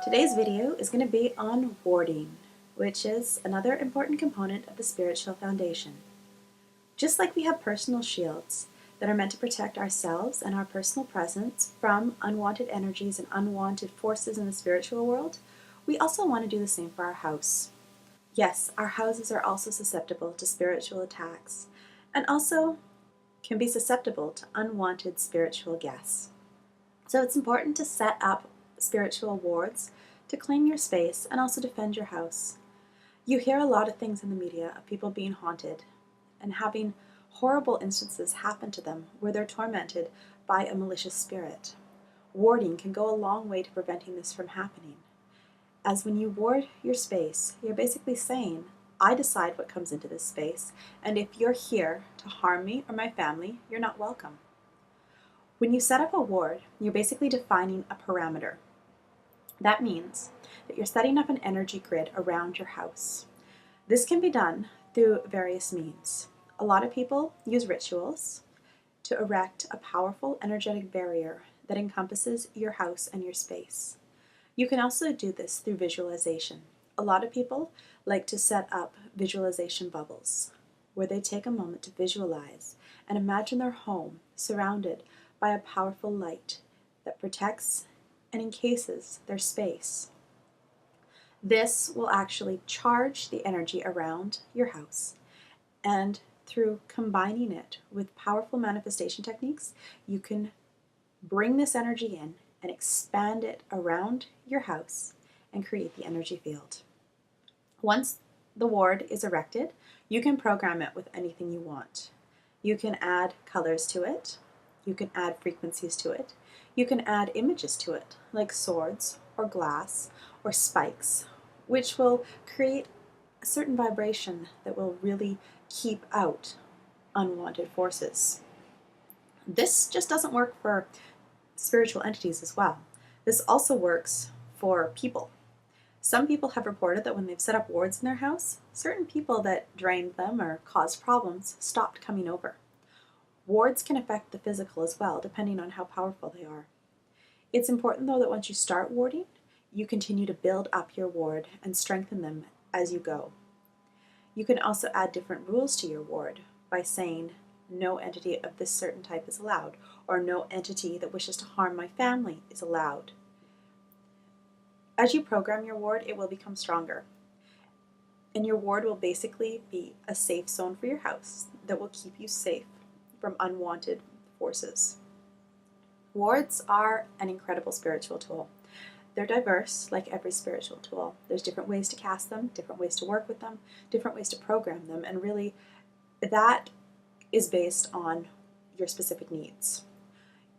Today's video is going to be on warding, which is another important component of the spiritual foundation. Just like we have personal shields that are meant to protect ourselves and our personal presence from unwanted energies and unwanted forces in the spiritual world, we also want to do the same for our house. Yes, our houses are also susceptible to spiritual attacks and also can be susceptible to unwanted spiritual guests. So it's important to set up spiritual wards to claim your space and also defend your house. You hear a lot of things in the media of people being haunted and having horrible instances happen to them where they're tormented by a malicious spirit. Warding can go a long way to preventing this from happening. As when you ward your space, you're basically saying, I decide what comes into this space, and if you're here to harm me or my family, you're not welcome. When you set up a ward, you're basically defining a parameter. That means that you're setting up an energy grid around your house. This can be done through various means. A lot of people use rituals to erect a powerful energetic barrier that encompasses your house and your space. You can also do this through visualization. A lot of people like to set up visualization bubbles, where they take a moment to visualize and imagine their home surrounded by a powerful light that protects and encases their space. This will actually charge the energy around your house, and through combining it with powerful manifestation techniques, you can bring this energy in and expand it around your house and create the energy field. Once the ward is erected, you can program it with anything you want. You can add colors to it. You can add frequencies to it. You can add images to it, like swords or glass or spikes, which will create a certain vibration that will really keep out unwanted forces. This just doesn't work for spiritual entities as well. This also works for people. Some people have reported that when they've set up wards in their house, certain people that drained them or caused problems stopped coming over. Wards can affect the physical as well, depending on how powerful they are. It's important, though, that once you start warding, you continue to build up your ward and strengthen them as you go. You can also add different rules to your ward by saying, no entity of this certain type is allowed, or no entity that wishes to harm my family is allowed. As you program your ward, it will become stronger. And your ward will basically be a safe zone for your house that will keep you safe from unwanted forces. Wards are an incredible spiritual tool. They're diverse, like every spiritual tool. There's different ways to cast them, different ways to work with them, different ways to program them, and really that is based on your specific needs.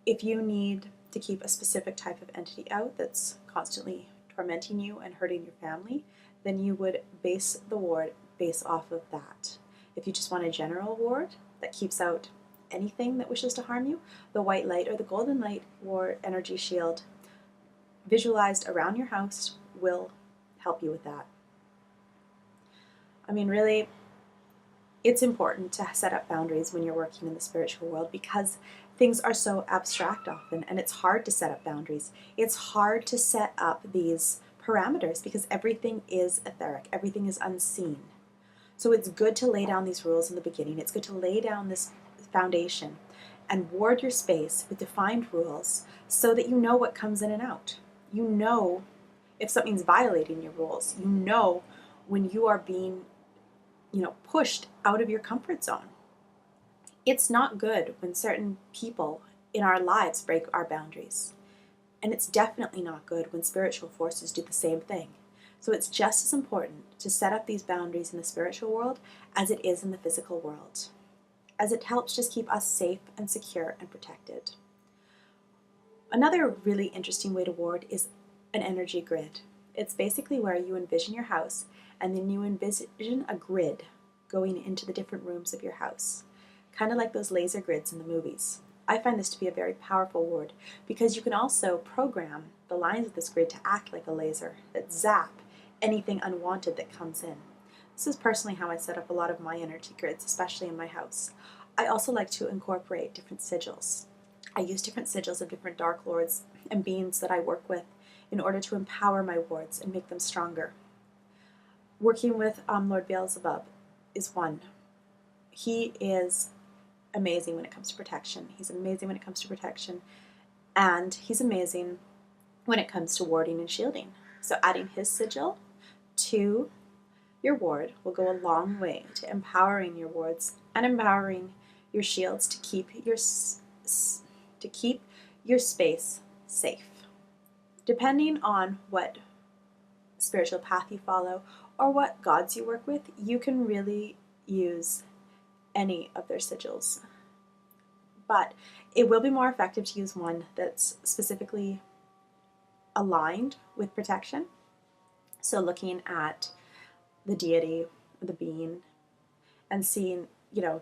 If you need to keep a specific type of entity out that's constantly tormenting you and hurting your family, then you would base the ward based off of that. If you just want a general ward that keeps out anything that wishes to harm you, the white light or the golden light ward energy shield visualized around your house will help you with that. I mean, really, it's important to set up boundaries when you're working in the spiritual world because things are so abstract often, and it's hard to set up boundaries. It's hard to set up these parameters because everything is etheric, everything is unseen. So it's good to lay down these rules in the beginning. It's good to lay down this foundation and ward your space with defined rules so that you know what comes in and out. You know if something's violating your rules. You know when you are being pushed out of your comfort zone. It's not good when certain people in our lives break our boundaries. And it's definitely not good when spiritual forces do the same thing. So it's just as important to set up these boundaries in the spiritual world as it is in the physical world, as it helps just keep us safe and secure and protected. Another really interesting way to ward is an energy grid. It's basically where you envision your house and then you envision a grid going into the different rooms of your house, kind of like those laser grids in the movies. I find this to be a very powerful ward because you can also program the lines of this grid to act like a laser that zap anything unwanted that comes in. This is personally how I set up a lot of my energy grids, especially in my house. I also like to incorporate different sigils. I use different sigils of different dark lords and beings that I work with in order to empower my wards and make them stronger. Working with Lord Beelzebub is one. He is amazing when it comes to protection. He's amazing when it comes to protection, and he's amazing when it comes to warding and shielding. So adding his sigil to your ward will go a long way to empowering your wards and empowering your shields to keep your space safe. Depending on what spiritual path you follow or what gods you work with, you can really use any of their sigils. But it will be more effective to use one that's specifically aligned with protection. So looking at the deity, the being, and seeing,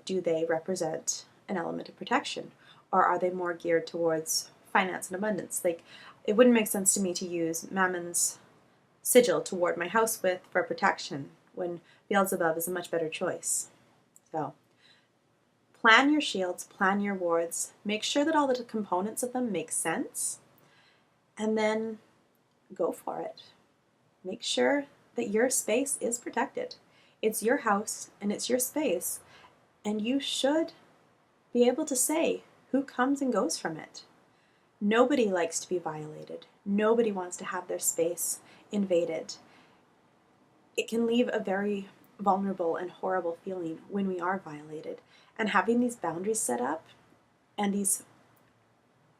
do they represent an element of protection, or are they more geared towards finance and abundance? Like, it wouldn't make sense to me to use Mammon's sigil to ward my house with for protection when Beelzebub is a much better choice. So plan your shields, plan your wards, make sure that all the components of them make sense, and then go for it. Make sure that your space is protected. It's your house and it's your space, and you should be able to say who comes and goes from it. Nobody likes to be violated. Nobody wants to have their space invaded. It can leave a very vulnerable and horrible feeling when we are violated. And having these boundaries set up and these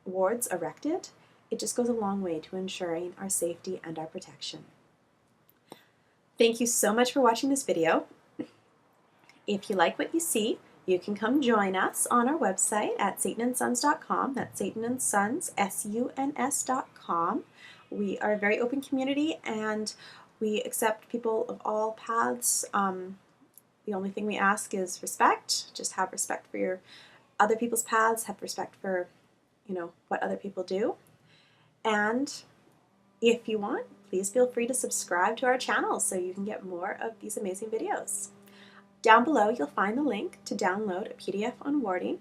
wards erected, it just goes a long way to ensuring our safety and our protection. Thank you so much for watching this video. If you like what you see, you can come join us on our website at satanandsons.com. That's Satan and Sons, SUNS.com. We are a very open community, and we accept people of all paths. The only thing we ask is respect. Just have respect for your other people's paths. Have respect for, what other people do. And if you want, please feel free to subscribe to our channel so you can get more of these amazing videos. Down below, you'll find the link to download a PDF on warding.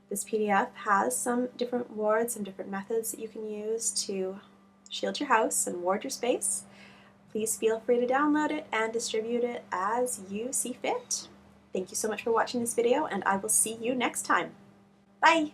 This PDF has some different wards and different methods that you can use to shield your house and ward your space. Please feel free to download it and distribute it as you see fit. Thank you so much for watching this video, and I will see you next time. Bye!